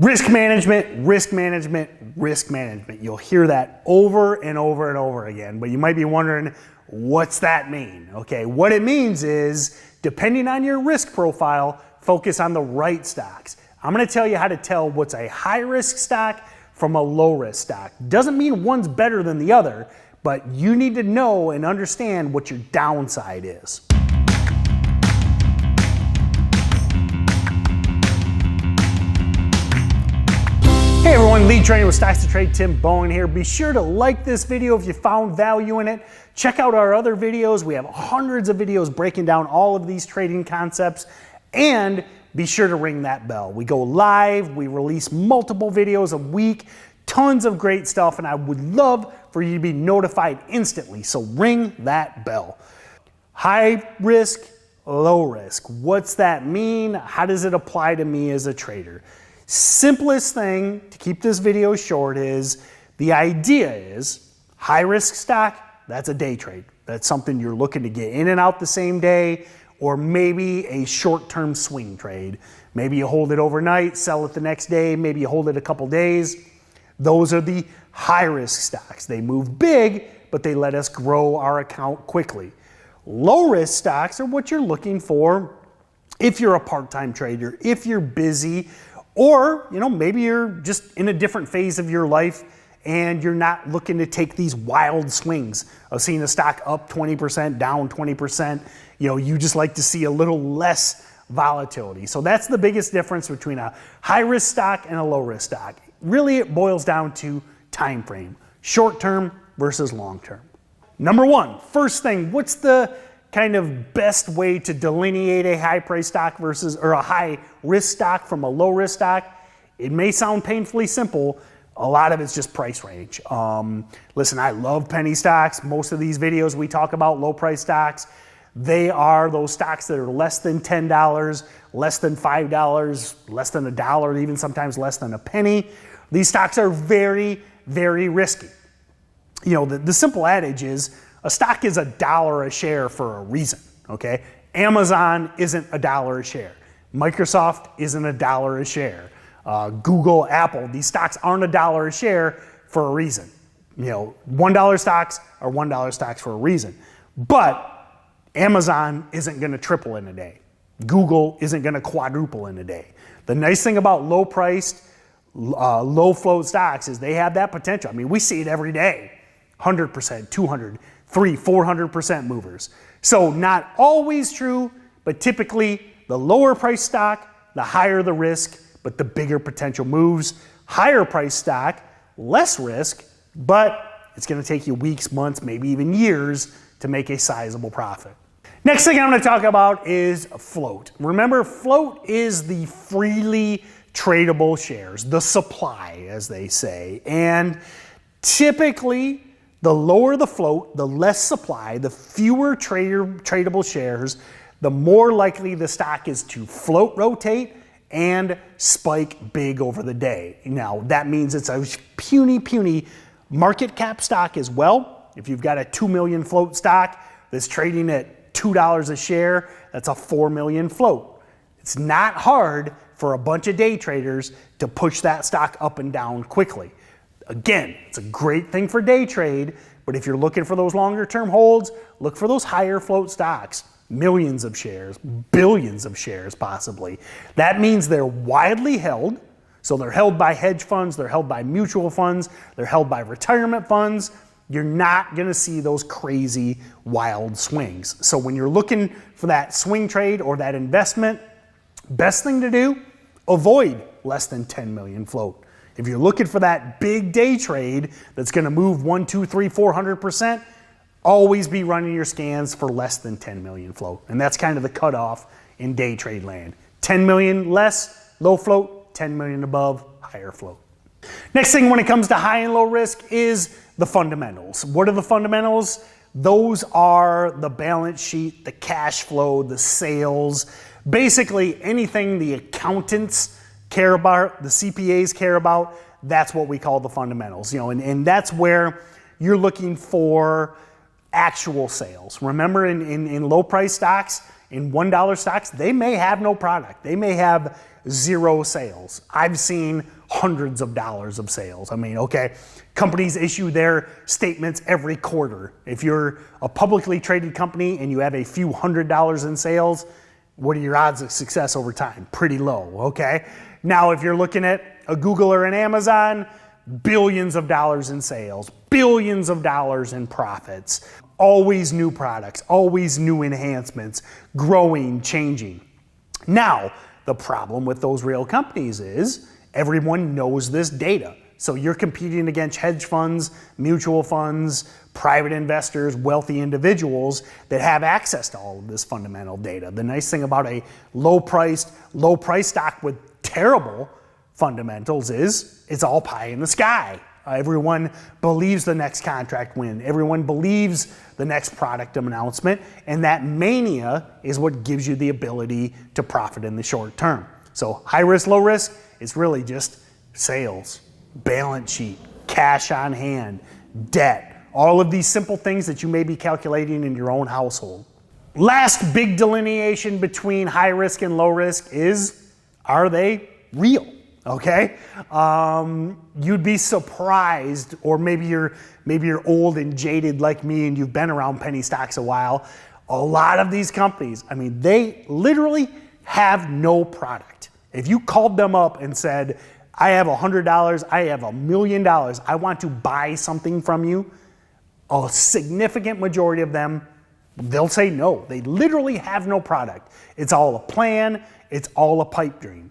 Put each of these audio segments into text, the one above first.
Risk management, risk management, risk management. You'll hear that over and over and over again, but you might be wondering, what's that mean? Okay, what it means is, depending on your risk profile, focus on the right stocks. I'm gonna tell you how to tell what's a high risk stock from a low risk stock. Doesn't mean one's better than the other, but you need to know and understand what your downside is. Hey everyone, lead trainer with StocksToTrade, Tim Bohen here. Be sure to like this video if you found value in it. Check out our other videos. We have hundreds of videos breaking down all of these trading concepts. And be sure to ring that bell. We go live, we release multiple videos a week, tons of great stuff, and I would love for you to be notified instantly. So ring that bell. High risk, low risk. What's that mean? How does it apply to me as a trader? Simplest thing to keep this video short is, the idea is high risk stock, that's a day trade. That's something you're looking to get in and out the same day, or maybe a short-term swing trade. Maybe you hold it overnight, sell it the next day, maybe you hold it a couple days. Those are the high risk stocks. They move big, but they let us grow our account quickly. Low risk stocks are what you're looking for if you're a part-time trader, if you're busy, or, maybe you're just in a different phase of your life and you're not looking to take these wild swings of seeing a stock up 20%, down 20%. You just like to see a little less volatility. So that's the biggest difference between a high risk stock and a low risk stock. Really, it boils down to time frame, short term versus long term. Number one, first thing, what's the kind of best way to delineate a high price stock or a high risk stock from a low risk stock? It may sound painfully simple. A lot of it's just price range. Listen, I love penny stocks. Most of these videos we talk about low price stocks. They are those stocks that are less than $10, less than $5, less than $1, even sometimes less than a penny. These stocks are very, very risky. The simple adage is, a stock is $1 a share for a reason, okay? Amazon isn't $1 a share. Microsoft isn't $1 a share. Google, Apple, these stocks aren't $1 a share for a reason. $1 stocks are $1 stocks for a reason. But Amazon isn't gonna triple in a day. Google isn't gonna quadruple in a day. The nice thing about low priced, low float stocks is they have that potential. I mean, we see it every day. 100%, 200, 300, 400% movers. So not always true, but typically the lower price stock, the higher the risk, but the bigger potential moves. Higher price stock, less risk, but it's gonna take you weeks, months, maybe even years to make a sizable profit. Next thing I'm gonna talk about is float. Remember, float is the freely tradable shares, the supply, as they say. And typically, the lower the float, the less supply, the fewer tradable shares, the more likely the stock is to float rotate and spike big over the day. Now, that means it's a puny market cap stock as well. If you've got a 2 million float stock that's trading at $2 a share, that's a 4 million float. It's not hard for a bunch of day traders to push that stock up and down quickly. Again, it's a great thing for day trade, but if you're looking for those longer term holds, look for those higher float stocks. Millions of shares, billions of shares possibly. That means they're widely held. So they're held by hedge funds, they're held by mutual funds, they're held by retirement funds. You're not gonna see those crazy wild swings. So when you're looking for that swing trade or that investment, best thing to do, avoid less than 10 million float. If you're looking for that big day trade that's gonna move 1, 2, 3, 400%, always be running your scans for less than 10 million float. And that's kind of the cutoff in day trade land. 10 million less, low float, 10 million above, higher float. Next thing when it comes to high and low risk is the fundamentals. What are the fundamentals? Those are the balance sheet, the cash flow, the sales, basically anything the accountants care about, the CPAs care about, that's what we call the fundamentals. And that's where you're looking for actual sales. Remember, in low price stocks, in $1 stocks, they may have no product. They may have zero sales. I've seen hundreds of dollars of sales. I mean, okay, companies issue their statements every quarter. If you're a publicly traded company and you have a few $100s in sales, what are your odds of success over time? Pretty low, okay? Now, if you're looking at a Google or an Amazon, billions of dollars in sales, billions of dollars in profits, always new products, always new enhancements, growing, changing. Now, the problem with those real companies is everyone knows this data. So you're competing against hedge funds, mutual funds, private investors, wealthy individuals that have access to all of this fundamental data. The nice thing about a low price stock with terrible fundamentals is it's all pie in the sky. Everyone believes the next contract win. Everyone believes the next product announcement, and that mania is what gives you the ability to profit in the short term. So high risk, low risk, it's really just sales, balance sheet, cash on hand, debt, all of these simple things that you may be calculating in your own household. Last big delineation between high risk and low risk is, are they real? Okay, you'd be surprised, or maybe you're old and jaded like me and you've been around penny stocks a while. A lot of these companies, I mean, they literally have no product. If you called them up and said, I have $100, I have $1 million, I want to buy something from you, a significant majority of them, they'll say no. They literally have no product. It's all a plan, it's all a pipe dream.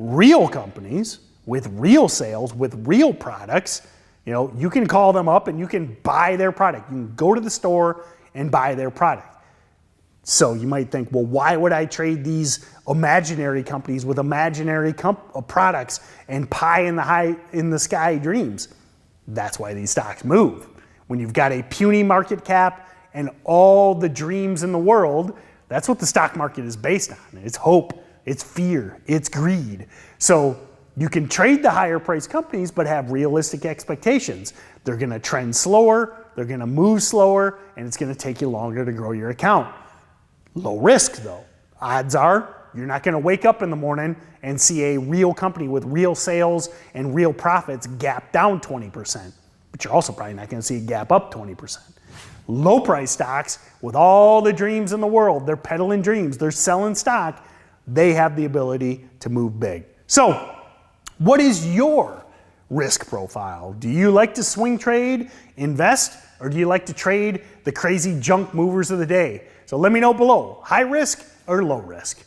Real companies with real sales, with real products, you know, you can call them up and you can buy their product. You can go to the store and buy their product. So you might think, well, why would I trade these imaginary companies with imaginary products and pie in the sky dreams? That's why these stocks move. When you've got a puny market cap and all the dreams in the world, that's what the stock market is based on. It's hope. It's fear, it's greed. So you can trade the higher priced companies, but have realistic expectations. They're gonna trend slower, they're gonna move slower, and it's gonna take you longer to grow your account. Low risk though. Odds are you're not gonna wake up in the morning and see a real company with real sales and real profits gap down 20%, but you're also probably not gonna see a gap up 20%. Low price stocks with all the dreams in the world, they're peddling dreams, they're selling stock, they have the ability to move big. So, what is your risk profile? Do you like to swing trade, invest, or do you like to trade the crazy junk movers of the day? So let me know below, high risk or low risk?